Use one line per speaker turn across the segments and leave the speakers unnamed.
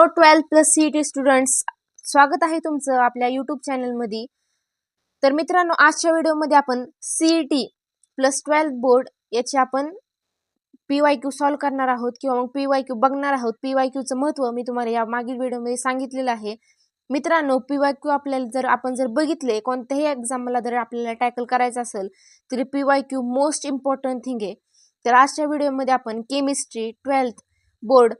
Hello 12th plus CET students, स्वागत आहे तुमचं आपल्या यूट्यूब चॅनलमध्ये। तर मित्रांनो, आजच्या व्हिडिओमध्ये आपण सीईटी प्लस 12th बोर्ड याचे आपण पीवायक्यू सॉल्व करणार आहोत किंवा मग पीवायक्यू बघणार आहोत। पीवायक्यूचं महत्त्व मी तुम्हाला या मागील व्हिडिओमध्ये सांगितलेलं आहे। मित्रांनो, पीवायक्यू आपल्याला जर बघितले, कोणत्याही एक्झामला जर आपल्याला टॅकल करायचं असेल तरी पीवायक्यू मोस्ट इम्पॉर्टंट थिंग आहे। तर आजच्या व्हिडिओमध्ये आपण केमिस्ट्री 12th बोर्ड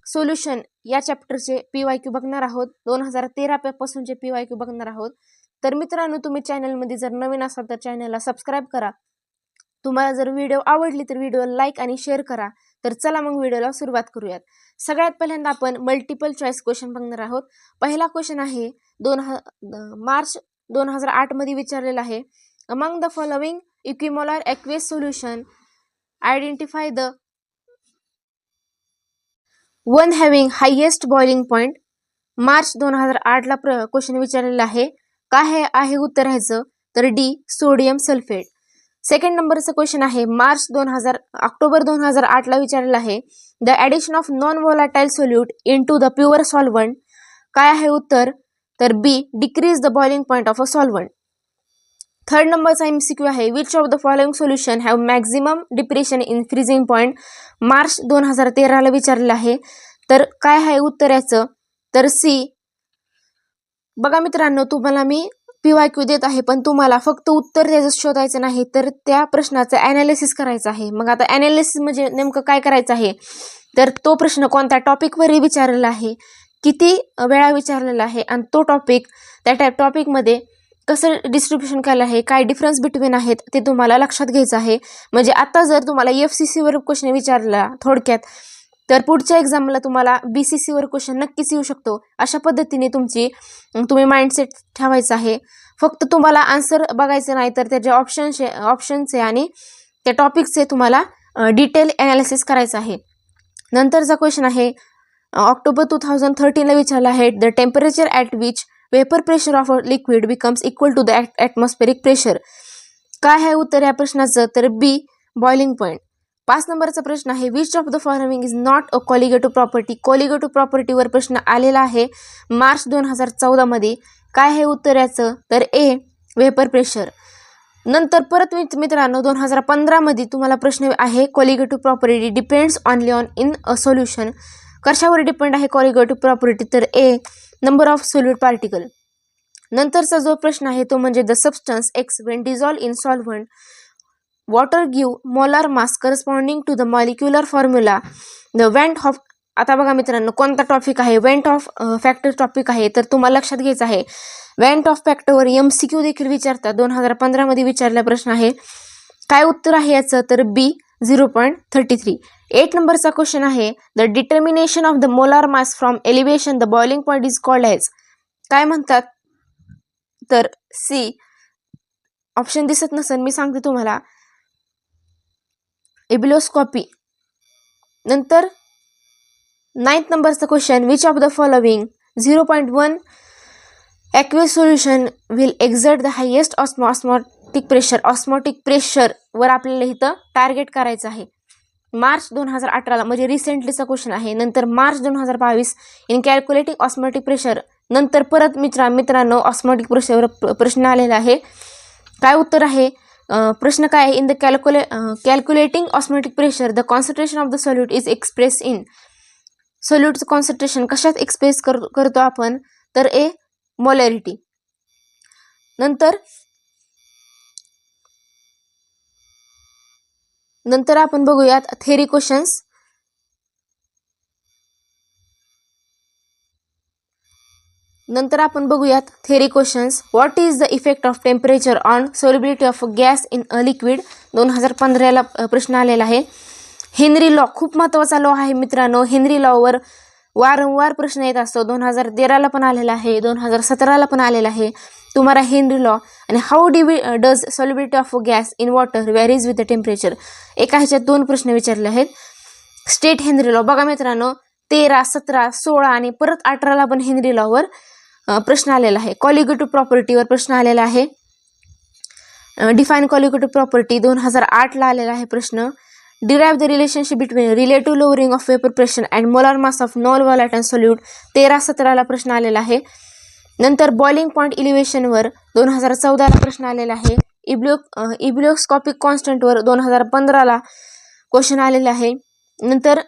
सोल्युशन या चॅप्टरचे पीवायक्यू बघणार आहोत। 2013 पासूनचे पीवायक्यू बघणार आहोत। तर मित्रांनो, तुम्ही चॅनलमध्ये जर नवीन असाल तर चॅनलला सबस्क्राइब करा। तुम्हाला जर व्हिडिओ आवडली तर व्हिडिओला लाईक आणि शेअर करा। तर चला मग व्हिडिओला सुरुवात करूयात। सगळ्यात पहिल्यांदा आपण मल्टिपल चॉईस क्वेश्चन बघणार आहोत। पहिला क्वेश्चन आहे मार्च 2008 मध्ये विचारलेला आहे। Among the following equimolar aqueous solution identify the one having highest boiling point. March 2008 ला क्वेश्चन विचारलेला आहे। काय आहे उत्तर ह्याचं? तर डी, सोडियम सल्फेट। सेकंड नंबरचा क्वेश्चन आहे ऑक्टोबर 2008 ला विचारलेला आहे। The addition of non volatile solute into the pure solvent. काय आहे उत्तर? तर B, decrease the boiling point of a solvent. Third नंबरचा एमसीक्यू आहे, which of the following solution have maximum depression in freezing point. March 2013 ला विचारलेला आहे। तर काय आहे उत्तर याचं? तर सी। बघा मित्रांनो, तुम्हाला मी पीवायक्यू देत आहे, पण तुम्हाला फक्त उत्तर त्याचं शोधायचं नाही, तर त्या प्रश्नाचं ॲनालिसिस करायचं आहे। मग आता ॲनालिसिस म्हणजे नेमकं काय करायचं आहे? तर तो प्रश्न कोणत्या टॉपिकवर विचारलेला आहे, किती वेळा विचारलेला आहे, आणि तो टॉपिक त्या टॉपिकमध्ये कसं डिस्ट्रीब्युशन केलं आहे, काय डिफरन्स बिटवीन आहेत ते तुम्हाला लक्षात घ्यायचं आहे। म्हणजे आता जर तुम्हाला FCC वर क्वेश्चन विचारला थोडक्यात, तर पुढच्या एक्झामला तुम्हाला BCC वर क्वेश्चन नक्कीच येऊ शकतो। अशा पद्धतीने तुम्ही माइंडसेट ठेवायचा आहे। फक्त तुम्हाला आन्सर बघायचं नाही, तर त्याचे ऑप्शन्स आणि त्या टॉपिकचे तुम्हाला डिटेल ॲनालिसिस करायचं आहे। नंतरचा क्वेश्चन आहे ऑक्टोबर 2013 ला विचारला आहे। The temperature at which vapour pressure of a liquid becomes equal to the atmospheric pressure. काय आहे उत्तर या प्रश्नाचं? तर बी, बॉइलिंग पॉइंट। 5 नंबरचा प्रश्न आहे, which of the following is not a colligative property. Colligative प्रॉपर्टीवर प्रश्न आलेला आहे मार्च 2014 मध्ये। काय आहे उत्तर याचं? तर ए, वेपर प्रेशर। नंतर परत मित्रांनो 2015 मध्ये तुम्हाला प्रश्न आहे, colligative property depends only on in a solution. कशावर डिपेंड आहे कॉलिगेटिव्ह प्रॉपर्टी? तर A, number of solute particle. नंतरचा जो प्रश्न आहे तो म्हणजे the substance X when dissolve in solvent water give molar mass corresponding to the molecular formula the van't Hoff. आता बघा मित्रांनो, कोणता टॉपिक आहे? वेंट ऑफ फॅक्टर टॉपिक आहे। तर तुम्हाला लक्षात घ्यायचं आहे, वेंट ऑफ फॅक्टरवर MCQ देखील विचारतात। 2015 मध्ये विचारलेला प्रश्न आहे। काय उत्तर आहे याचं? तर बी, 0.33। 8 नंबरचा क्वेश्चन आहे, the determination of the molar mass from elevation the boiling point is called as. काय म्हणतात? तर सी। ऑप्शन दिसत नसेल, मी सांगते तुम्हाला, एबिलोस्कोपी। नंतर 9th नंबरचा question, which of the following 0.1 aqueous solution will exert the highest osmotic pressure. Osmotic pressure वर आपल्याला इथं टार्गेट करायचं आहे। मार्च 2018 ला म्हणजे रिसेंटलीचा क्वेश्चन आहे। नंतर March 2022 in calculating osmotic pressure. नंतर परत मित्रांनो ऑस्मॉटिक प्रेशरवर प्रश्न आलेला आहे। काय उत्तर आहे? प्रश्न काय आहे? In the calculating osmotic pressure the concentration of the solute is express in. सोल्यूटचं कॉन्सन्ट्रेशन कशात एक्सप्रेस करतो आपण? तर ए, मोलॅरिटी। नंतर आपण बघूयात theory questions. What is the effect of temperature on solubility of gas in a liquid. 2015 ला प्रश्न आलेला आहे। हेनरी लॉ खूप महत्त्वाचा लॉ आहे मित्रांनो। हेनरी लॉवर वारंवार प्रश्न येत असतो। 2013 ला पण आलेला आहे, 2017 ला पण आलेला आहे तुम्हाला हेनरी लॉ। आणि how does solubility of gas in water varies with the temperature. एका ह्याच्यात 2 प्रश्न विचारले आहेत। State Henry law. बघा मित्रांनो, 13, 17, 16 आणि परत 18 ला पण हेनरी लॉवर प्रश्न आलेला आहे। कॉलिगेटिव्ह प्रॉपर्टीवर प्रश्न आलेला आहे। डिफाईन कॉलिगेटिव्ह प्रॉपर्टी 2008 ला आलेला आहे प्रश्न। Derive the relationship between relative lowering of vapour pressure and molar mass of non volatile solute 13-17ला प्रश्न आलेला आहे. नंतर बॉइलिंग पॉईंट इलिव्हेशनवर 2014ला प्रश्न आलेला आहे. इब्लिओस्कोपिक कॉन्स्टंटवर 2015ला क्वेश्चन आलेला आहे. नंतर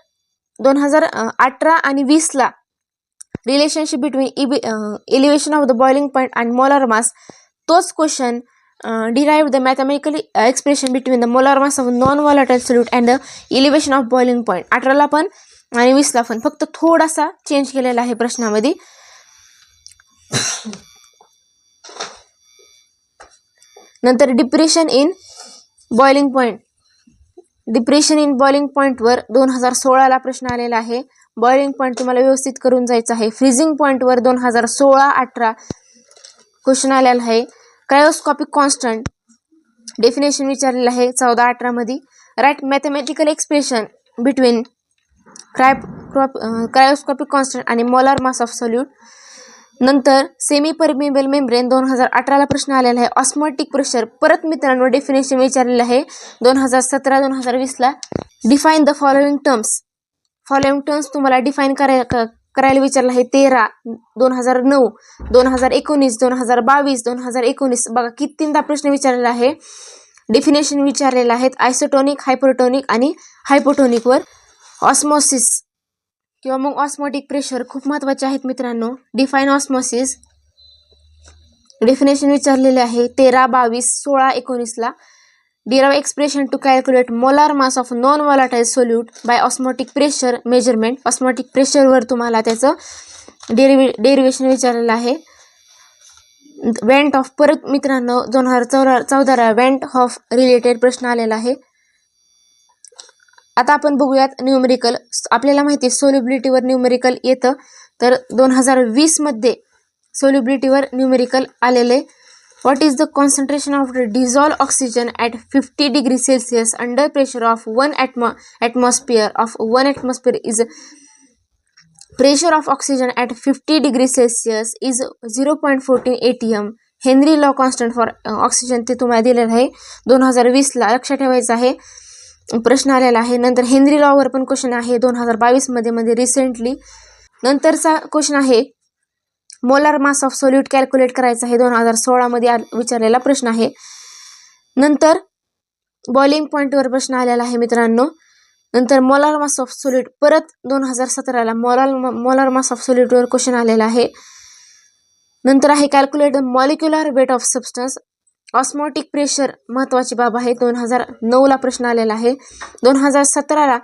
2018 आणि 20ला relationship between elevation of the boiling point and molar mass, तोच question derive the mathematically expression between the molar mass of non volatile solute and the elevation of boiling point. 18ला पण आणि 20ला पण फक्त थोडासा चेंज केलेला आहे प्रश्नामध्ये. नंतर depression in boiling point. Depression in boiling पॉईंटवर 2016ला प्रश्न आलेला आहे. बॉइलिंग पॉईंट तुम्हाला व्यवस्थित करून जायचं आहे. फ्रीजिंग पॉईंटवर 2016-18 क्वेश्चन आलेला आहे. क्रायोस्कोपिक कॉन्स्टंट डेफिनेशन विचारलेलं आहे 14-18 मध्ये. Write mathematical expression between cryoscopic constant आणि मोलार मास ऑफ सोल्यूट. नंतर सेमी परमिएबल मेम्ब्रेन 2018ला प्रश्न आलेला आहे. ऑस्मोटिक प्रेशर परत मित्रांनो डेफिनेशन विचारलेलं आहे 2017-2020ला. Define the following terms. Following terms तुम्हाला डिफाईन करायला विचारलं आहे. 13, 2009, 2019, 2022, 2019. बघा कितींदा प्रश्न विचारलेला आहे. डेफिनेशन विचारलेलं आहेत आयसोटोनिक, हायपरटोनिक आणि हायपोटोनिकवर. ऑस्मोसिस किंवा मग ऑस्मोटिक प्रेशर खूप महत्त्वाचे आहेत मित्रांनो. डिफाईन ऑस्मोसिस डेफिनेशन विचारलेले आहे 13, 22, 16, 19ला. Derive expression to calculate molar mass of non volatile solute by osmotic pressure measurement. Osmotic प्रेशरवर तुम्हाला त्याचं डेरिव्हेशन विचारलेलं आहे. वेंट ऑफ परत मित्रांनो 2014 वेंट ऑफ रिलेटेड प्रश्न आलेला आहे. आता आपण बघूयात न्यूमेरिकल. आपल्याला माहिती आहे सोल्युबिलिटीवर न्यूमेरिकल येतं, तर 2020 मध्ये सोल्युबिलिटीवर न्यूमेरिकल आलेले. What is the concentration of dissolve oxygen at 50 degree Celsius under pressure of 1 atmosphere is pressure of oxygen at 50 degree Celsius is 0.14 atm. Henry law constant for oxygen ते तुम्हाला दिलेलं आहे 2020ला. लक्षात ठेवायचं आहे, प्रश्न आलेला आहे. नंतर हेनरी लॉवर पण क्वेश्चन आहे 2022 मध्ये रिसेंटली. नंतरचा क्वेश्चन आहे molar mass of solute calculate करायचा आहे 2016 मध्ये विचारलेला प्रश्न आहे. नंतर बॉइलिंग पॉईंटवर प्रश्न आलेला आहे मित्रांनो. नंतर मोलार मास ऑफ सोल्यूट परत 2017ला मोलार मास ऑफ सोल्यूटवर क्वेश्चन आलेला आहे. नंतर आहे calculate the molecular weight of substance. Osmotic pressure महत्त्वाची बाब आहे 2009ला प्रश्न आलेला आहे. 2017ला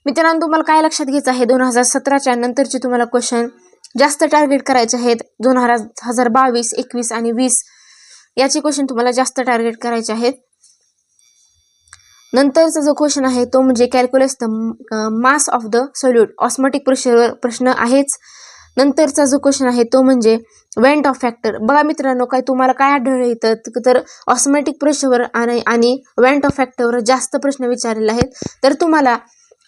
मित्रांनो तुम्हाला काय लक्षात घ्यायचं आहे 2017च्या नंतरचे तुम्हाला क्वेश्चन जास्त टार्गेट करायचे आहेत. 2022, 21 आणि 20 याचे क्वेश्चन तुम्हाला जास्त टार्गेट करायचे आहेत. नंतरचा जो क्वेश्चन आहे तो म्हणजे calculate the mass of the solute. Osmotic प्रेशरवर प्रश्न आहेच. नंतरचा जो क्वेश्चन आहे तो म्हणजे वेंट ऑफ फॅक्टर. बघा मित्रांनो काय तुम्हाला काय आढळलं येतं तर ऑस्मोटिक प्रेशरवर आणि वेंट ऑफ फॅक्टरवर जास्त प्रश्न विचारलेले आहेत. तर तुम्हाला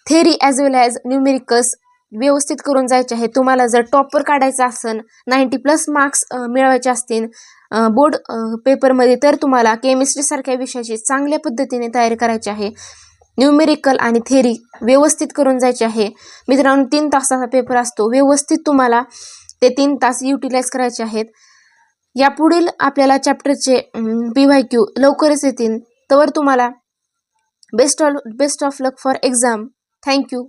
थेरी ॲज वेल ॲज न्यूमेरिकल्स व्यवस्थित करून जायचे आहे. तुम्हाला जर टॉपर काढायचं असेल 90+ मार्क्स मिळवायचे असतील बोर्ड पेपरमध्ये, तर तुम्हाला केमिस्ट्री सारख्या विषयाची चांगल्या पद्धतीने तयारी करायची आहे. न्यूमेरिकल आणि थेरी व्यवस्थित करून जायचे आहे मित्रांनो. 3 तासाचा पेपर असतो. व्यवस्थित तुम्हाला ते 3 तास युटिलाइज करायचे आहेत. यापुढील आपल्याला चॅप्टरचे PYQ लवकरच येतील. तर तुम्हाला best of luck for exam. Thank you.